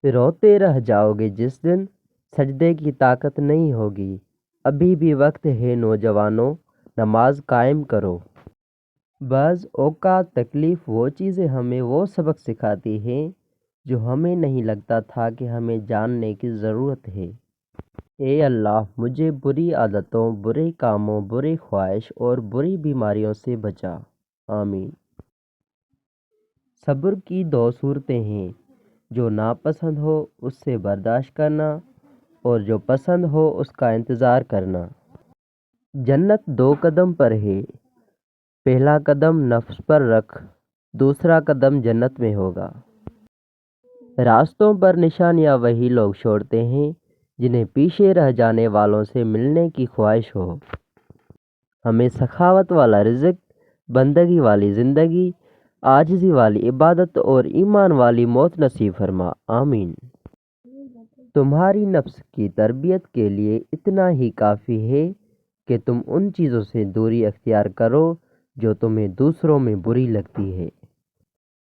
روتے رہ جاؤ گے جس دن سجدے کی طاقت نہیں ہوگی۔ ابھی بھی وقت ہے نوجوانوں، نماز قائم کرو۔ بعض اوقات تکلیف وہ چیزیں ہمیں وہ سبق سکھاتی ہیں جو ہمیں نہیں لگتا تھا کہ ہمیں جاننے کی ضرورت ہے۔ اے اللہ، مجھے بری عادتوں، برے کاموں، بری خواہش اور بری بیماریوں سے بچا۔ آمین۔ صبر کی دو صورتیں ہیں، جو ناپسند ہو اس سے برداشت کرنا اور جو پسند ہو اس کا انتظار کرنا۔ جنت 2 قدم پر ہے، پہلا قدم نفس پر رکھ، دوسرا قدم جنت میں ہوگا۔ راستوں پر نشانیاں وہی لوگ چھوڑتے ہیں جنہیں پیچھے رہ جانے والوں سے ملنے کی خواہش ہو۔ ہمیں سخاوت والا رزق، بندگی والی زندگی، عاجزی والی عبادت اور ایمان والی موت نصیب فرما۔ آمین۔ تمہاری نفس کی تربیت کے لیے اتنا ہی کافی ہے کہ تم ان چیزوں سے دوری اختیار کرو جو تمہیں دوسروں میں بری لگتی ہے۔